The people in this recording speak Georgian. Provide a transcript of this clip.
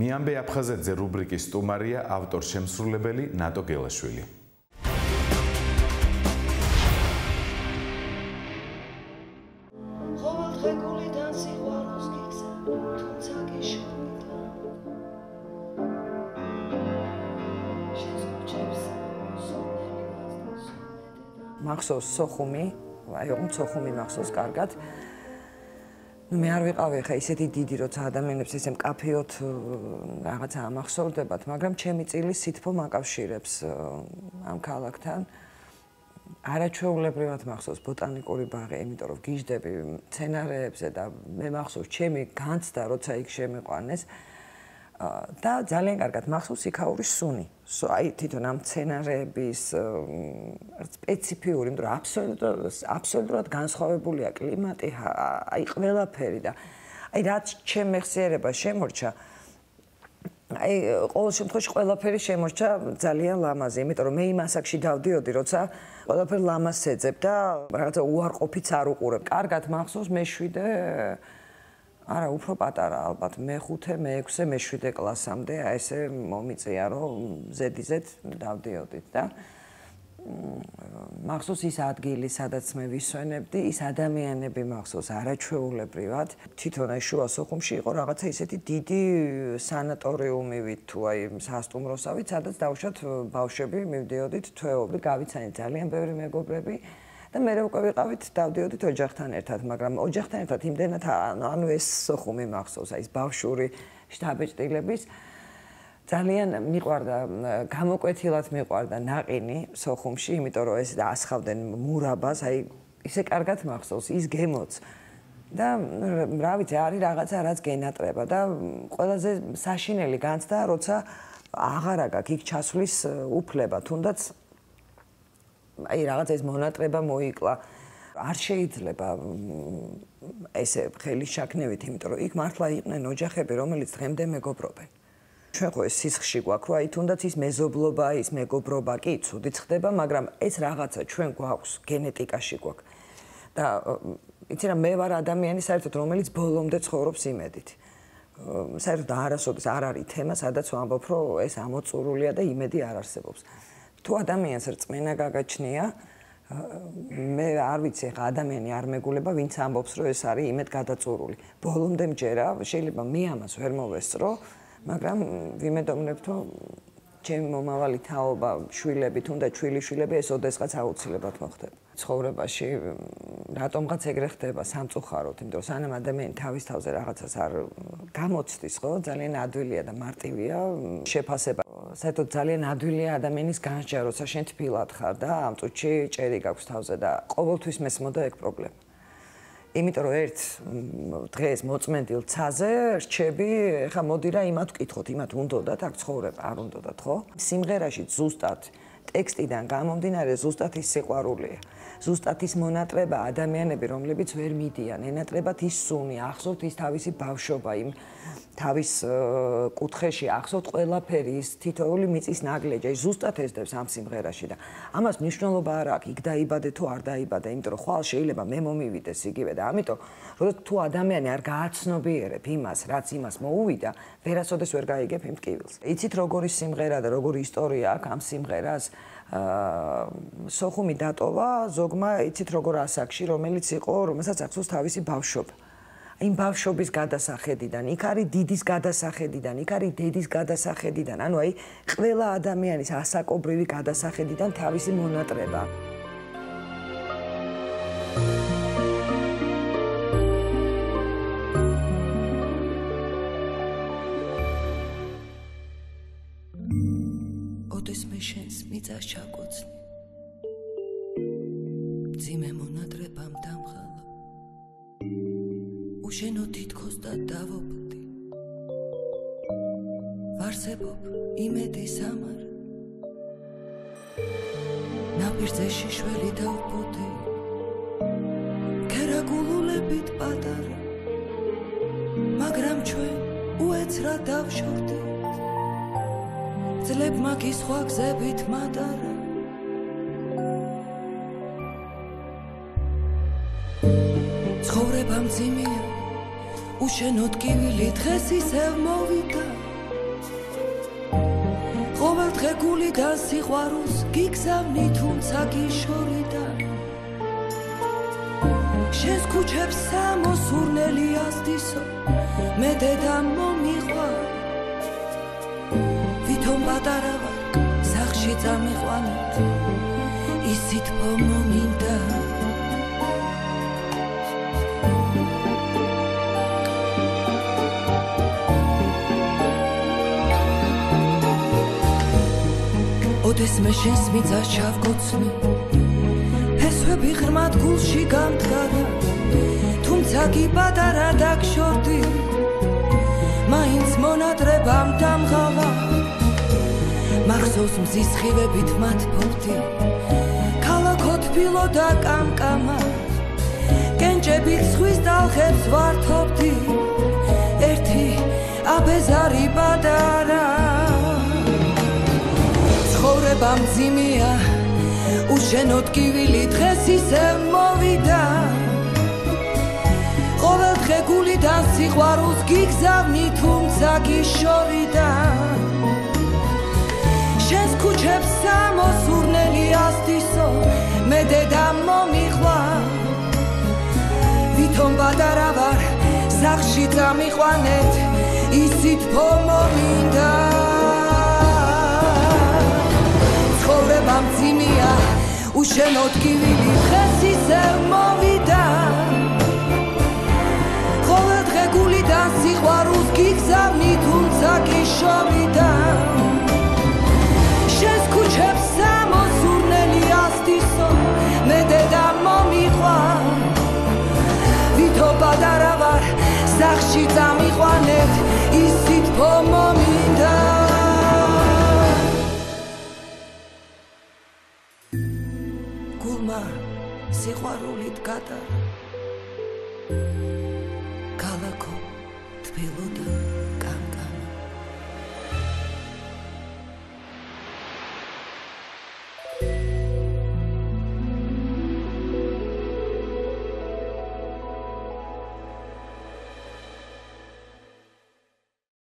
მიამბე აფხაზეთზე რუბრიკის სტუმარია ავტორ-შემსრულებელი ნატო გელაშვილი. მახსოვს სოხუმი, აი ოღონდ სოხუმი მახსოვს კარგად. მე არ ვიყავი ხა ისეთი დიდი, როცა ადამიანებს ესე მკაფიოდ რაღაცა ამახსოვრდებათ, მაგრამ ჩემი წილი სითბო მაკავშირებს ამ ქალაქთან. არაჩვეულებრივად მახსოვს ბოტანიკური ბაღი, იმიტომ რომ გიждები მცენარეებზე და მე მახსოვს ჩემი განცდა, როცა იქ შემიყვანეს. და ძალიან კარგად მახსოვს იქაურის სუნი. აი თვითონ ამ მცენარეების სპეციფიური, იმიტომ რომ აბსოლუტურად განსხვავებულია კლიმატი, აი ყველაფერი და აი რაც ჩემ მეხსიერება შემორჩა, აი ყოველ შემთხვევაში ყველაფერი შემორჩა ძალიან ლამაზი, იმიტომ რომ მე იმ ასაკში დავდიოდი, როცა ყველაფერი ლამაზს ეძებ და რაღაცა უარყოფით არ უყურებ. კარგად მახსოვს მე-7 არა, უფრო პატარა ალბათ, მე-5, მე-6, მე-7 კლასამდე, აი ესე მომიწია, რომ ზედიზედ დავდიოდით და მახსოვს ის ადგილი, სადაც მე ვისვენებდი, ის ადამიანები მახსოვს არაჩვეულებრივად. თვითონ აი შუა სოხუმში იყო რაღაცა ისეთი დიდი სანატორიუმივით თუ აი სასტუმროსავით, სადაც დავუშვათ ბავშვები მივდიოდით, თვეობლი, გავიცანით ძალიან ბევრი მეგობრები. და მე უკვე ვიყავით დავდიოდით ოჯახთან ერთად, მაგრამ ოჯახთან ერთად იმდენად ანუ ეს სოხუმი მახსოვს, აი ეს ბავშვური შთაბეჭდილების ძალიან მიყვარდა, გამოკვეთილად მიყვარდა ნაყინი სოხუმში, იმიტომ რომ ეს ასხავდნენ მურაბას, აი ისე კარგად მახსოვს ის გემოც. და რა ვიცი, არის რაღაცა რაც გენატრება და ყველაზე საშინელი განცდა, როცა აღარა გაქვს იქ ჩასვლის უფლება, თუნდაც აი რაღაც ეს მონატრება მოიკლა. არ შეიძლება ესე ხელის შაქნევით, იმიტომ რომ იქ მართლა იყვნენ ოჯახები, რომელიც დღემდე მეგობრობენ. ჩვენ ხო ეს სისხლში გვაქვს, რომ აი თუნდაც ის მეზობლობა, ის მეგობრობა კი ცუდიც ხდება, მაგრამ ეს რაღაცა ჩვენ გვაქვს, გენეტიკაში გვაქვს. და იცი რა, მე ვარ ადამიანი საერთოდ, რომელიც ბოლომდე ცხოვრობს იმედით. საერთოდ არასოდეს არ არის თემა, სადაც ვამბობ, რომ ეს ამოწურულია და იმედი არ არსებობს. თუ ადამიანს რწმენა გაგაჩნია, მე არ ვიცი, ხა ადამიანი არ მეგულება, ვინც ამბობს, რომ ეს არის იმედ გადაწურული. ბოლომდე მჯერა, შეიძლება მე ამას ვერ მოვესწრო, მაგრამ ვიმედოვნებ, რომ ჩემი მომავალი თაობა, შვილები, თუნდაც შვილიშვილები ეს ოდესღაც აუცილებლად მოხდება. ცხოვრებაში რატომღაც ეგრე ხდება სამწუხაროდ, იმიტომ რომ სანამ ადამიანი თავის თავზე რაღაცას არ გამოცდის, ხო, ძალიან ადვილია და მარტივია შეფასება. საერთოდ ძალიან ადვილია ადამიანის განსჯა, როცა შენ თბილად ხარ და ამ წუთში ჭერი გაქვს თავზე და ყოველთვის მესმოდა ეგ პრობლემა. იმიტომ რომ ერთ დღეს მოწმენდილ ცაზე რჩები, ეხა მოდი რა იმათ ვკითხოთ, იმათ უნდათ აქ ცხოვრება, არ უნდათ, ხო? სიმღერაში ზუსტად ტექსტიდან გამომდინარე ზუსტად ის სიყვარულია. ზუსტად ის მონატრება ადამიანები, რომლებიც ვერ მიდიან, ენატრებათ ის სუნი, ახსოვთ ის თავისი ბავშვობა, იმ თავის კუთხეში, ახსოვთ ყველაფერი, ის თითოეული მიწის ნაგლეჯი, ზუსტად ესდევს ამ სიმღერაში და ამას მნიშვნელობა არ აქვს, იქ დაიბადე თუ არ დაიბადე, იმიტომ რომ ხვალ შეიძლება მე მომივიდეს იგივე და ამიტომ როცა თუ ადამიანი არ გააცნობიერებ იმას, რაც იმას მოუვიდა, ვერასოდეს ვერ გაიგებ იმ ტკივილს. იცით როგორი სიმღერა და როგორი ისტორია აქვს ამ სიმღერას? სოხუმი დატოვა ზოგმა, იცით როგორ ასაკში, რომელიც იყო, რომელსაც ახსოვს თავისი ბავშვობა. იმ ბავშვობის გადასახედიდან, იქ არის დიდის გადასახედიდან, იქ არის დედის გადასახედიდან, ანუ აი ყველა ადამიანის ასაკობრივი გადასახედიდან თავისი მონატრება. ოდეს მე შენს მიწას ჩაგოცნი. ძიმე მონატრებამ დამხალა. უშენო თითქოს და დავობდი. ვარსებობ იმედის ამარ. ნაპირზე შიშველი დავბოდი. ქერაგულულებით პატარა. მაგრამ ჩვენ უეცრად დავშორდით. ძლებ მაგის სხვა გზებით მატარა. ცხოვრება მძიმეა, უშენო ტკივილი დღეს ისევ მოვიდა. ყოველდღე გულიდან სიყვარულს გიგზავნი თუმცა გიშორიდან შენს ქუჩებს სამოსურნელი ასდისო მე დედა მომიყვარ ვითომ პატარა ვარ სახლში წამიყვანეთ ისიც მომმინდა ოდეს მე შენს მიწას ჩავკოცნი ფესვები ღრმად გულში გამდგარა თუმცა კი პატარა დაგშორდი მაინც მონატრებამ დამღავა მახსოვს მზის სხივებით მათ ფორტი ქალაქო თბილო და კამკამა კენჭებით ზღვის ტალღებს ვართობდი ერთი აბეზარი პატარა ცხოვრება მძიმეა უშენოდ კივილი დღეს ისე მოვიდა ყოველდღე გულიდან სიყვარულს გიგზავნი თუმცა გიშორიდან შენს ქუჩებს სამოსურნელი ასდისო მე დედა მომიყვარ ვითომ პატარა ვარ სახლში წამიყვანეთ ისიც მომმინდა ცხოვრება მძიმეა უშენოდ კივილი დღეს ისე მოვიდა ყოველდღე გულიდან სიყვარულს გიგზავნი თუმცა გიშორიდან შენს ქუჩებს სამოსურნელი ასდისო მე დედა მომიყვარ ვითომ პატარა ვარ სახლში წამიყვანეთ ისიც მომმინდა გულმა სიყვარულით გადარა ქალაქო თბილოდა